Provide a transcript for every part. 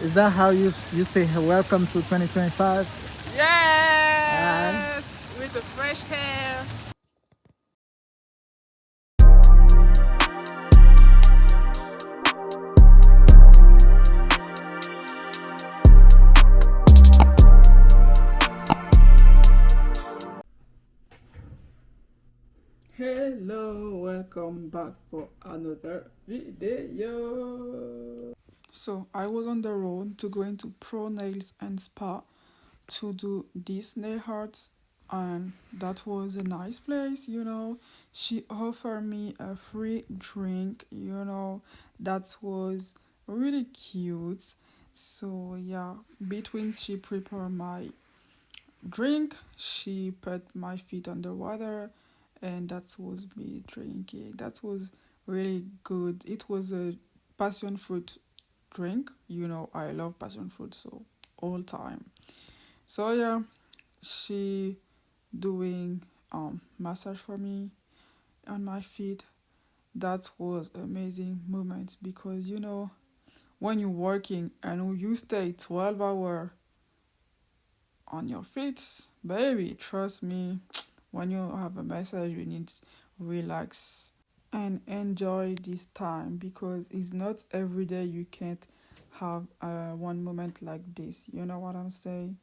Is that how you say welcome to 2025? Yes, with the fresh hair. Hello, welcome back for another video. So I was on the road to go into Pro Nails and Spa to do this nail art, and that was a nice place. She offered me a free drink. That was really cute. So yeah, between she prepared my drink, she put my feet underwater, and that was me drinking. That was really good. It was a passion fruit drink. I love passion fruit, so all time. So yeah, she doing massage for me on my feet. That was amazing moment because when you're working and you stay 12 hours on your feet, baby, trust me, when you have a massage you need to relax and enjoy this time because it's not every day you can't have one moment like this. You know what I'm saying?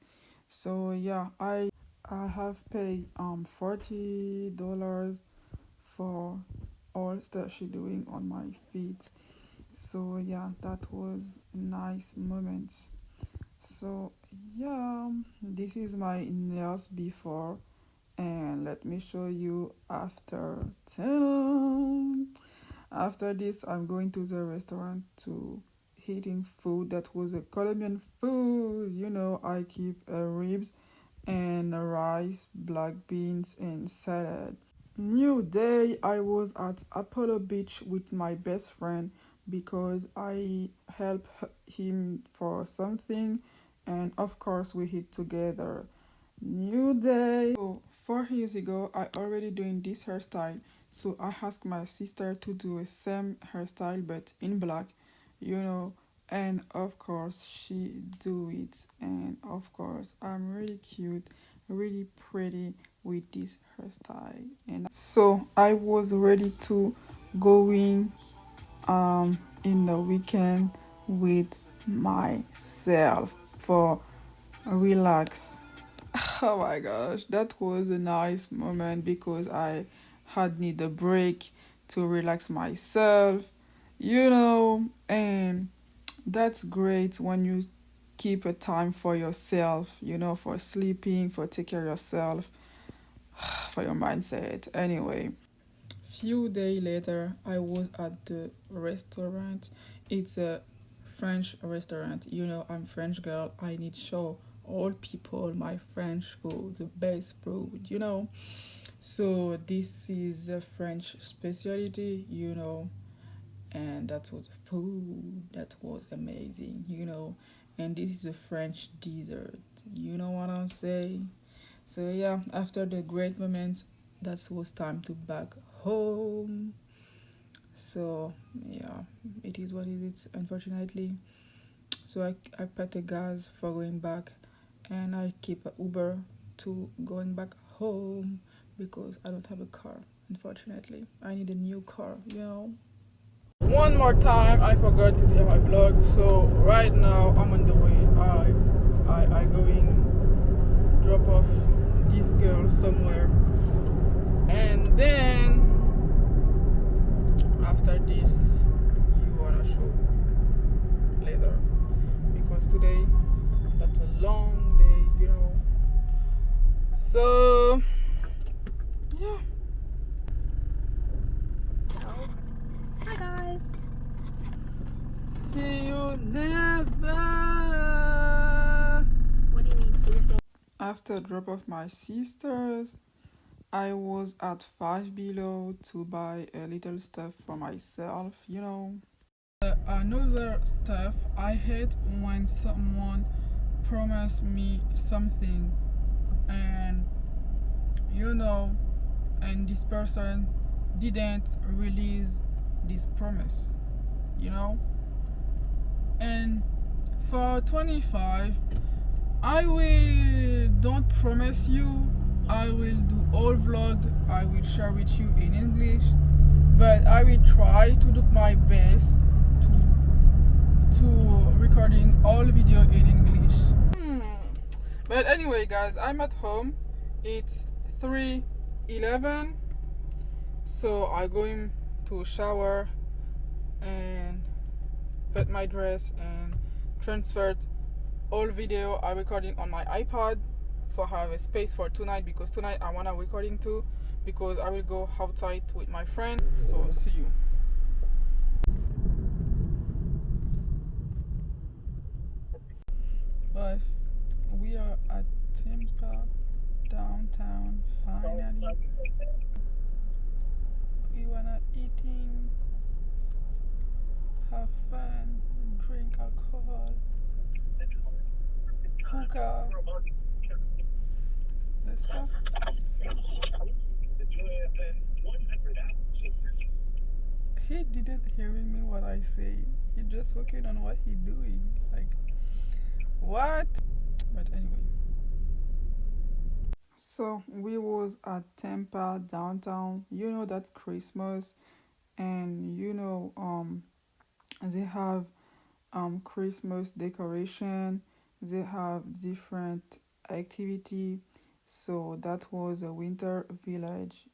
So yeah, I have paid $40 for all stuff she doing on my feet. So yeah, that was nice moment. So yeah, this is my nails before, and let me show you after. After this, I'm going to the restaurant to eating food. That was a Colombian food. I keep ribs and rice, black beans, and salad. New day, I was at Apollo Beach with my best friend because I helped him for something, and of course we eat together. New day. So 4 years ago, I already doing this hairstyle, so I asked my sister to do a same hairstyle but in black, you know, and of course she do it, and of course I'm really cute, really pretty with this hairstyle, and so I was ready to going in the weekend with myself for relax. Oh my gosh, that was a nice moment because I had need a break to relax myself, and that's great when you keep a time for yourself, for sleeping, for take care of yourself, for your mindset. Anyway, few days later, I was at the restaurant. It's a French restaurant. I'm French girl. I need show all people my French food, the best food. So this is a French specialty, and that was food that was amazing. And this is a French dessert. You know what I'm saying? So yeah, after the great moment, that was time to back home. So yeah, it is what it is, unfortunately. So I put the gas for going back, and I keep a Uber to going back home because I don't have a car, unfortunately. I need a new car. One more time, I forgot this is my vlog. So right now I'm on the way. I going drop off this girl somewhere, and then after this you wanna show later because today that's a long day. So yeah. So, hi guys. See you never. What do you mean? So you're saying After drop off my sisters, I was at Five Below to buy a little stuff for myself. Another stuff, I hate when someone promise me something and and this person didn't release this promise, and For 25, I will don't promise you I will do all vlog I will share with you in English, but I will try to do my best to recording all video in English. But anyway guys, I'm at home. It's 3:11, so I'm going to shower and put my dress and transferred all video I recording on my iPad for have a space for tonight, because tonight I wanna recording too, because I will go outside with my friend. So see you. But we are at Tampa downtown finally. We wanna eating, have fun, drink alcohol, hookah. N'est-ce pas? He didn't hearing me what I say. He just working on what he doing. Like, what? But anyway. So we was at Tampa downtown. You know that's Christmas, and you know they have Christmas decoration. They have different activity. So that was a winter village.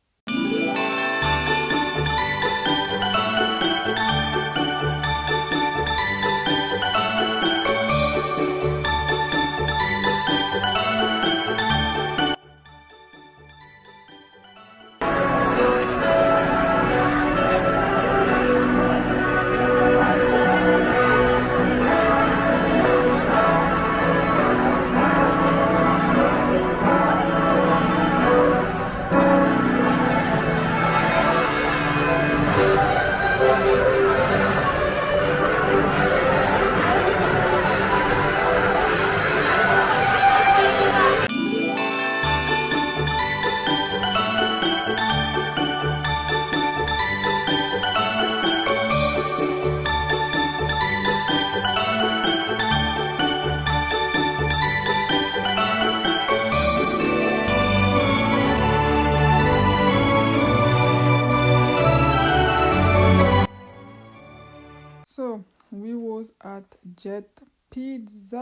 So we was at Jet Pizza,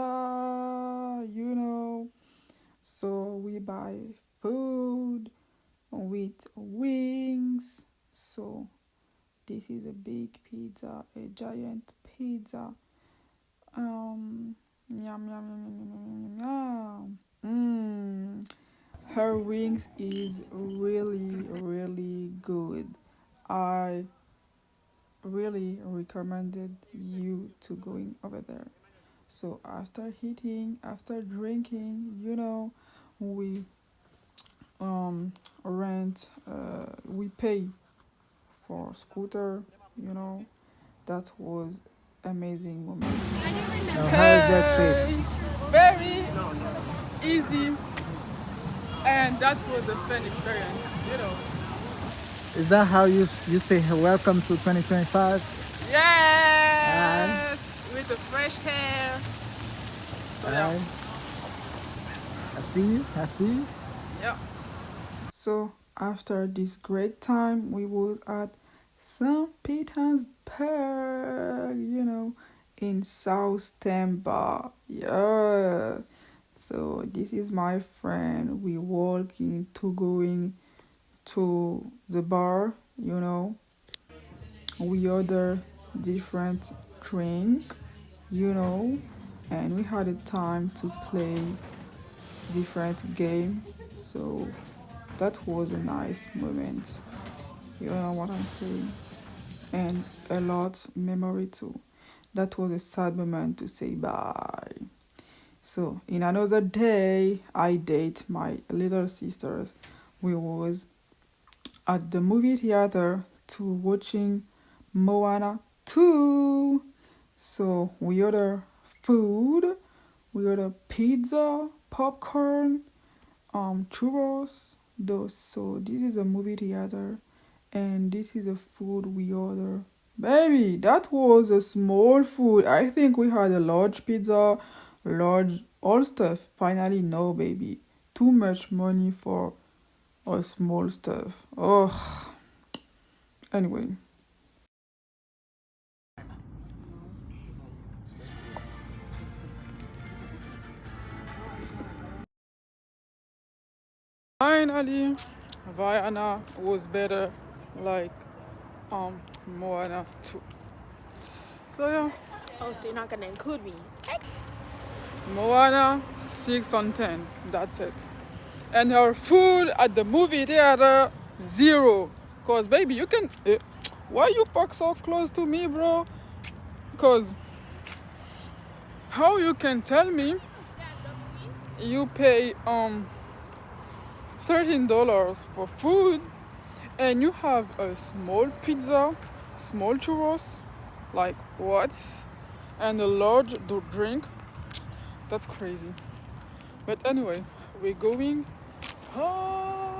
you know. So we buy food with wings. So this is a big pizza, a giant pizza. Yum yum yum yum yum yum. Her wings is really good. I really recommended you to going over there. So after eating, after drinking, you know, we rent, we pay for scooter, you know. That was amazing moment. Now, how is that trip? Very easy, and that was a fun experience, you know. Is that how you say welcome to 2025? Yes, with the fresh hair. So, yeah. Alright. I see you. I feel you. Yeah. So after this great time, we was at St. Petersburg, you know, in South Tampa. Yeah. So this is my friend. We walking to going to the bar, you know. We order different drink, you know, and we had a time to play different game. So that was a nice moment. You know what I'm saying? And a lot memory too. That was a sad moment to say bye. So in another day, I date my little sisters. We was at the movie theater to watching Moana 2. So we order food, we order pizza, popcorn, churros. Those. So this is a movie theater, and this is the food we order. Baby, that was a small food. I think we had a large pizza, large all stuff. Finally, no, baby. Too much money for a small stuff. Oh, anyway. Finally, Viana was better, like Moana too. So yeah, Oh, so you're not gonna include me? Moana 6 on 10. That's it. And her food at the movie theater 0. Cause baby, you can. Why you park so close to me, bro? Cause how you can tell me you pay $13 for food and you have a small pizza, small churros, like what? And a large drink. That's crazy. But anyway, we're going home.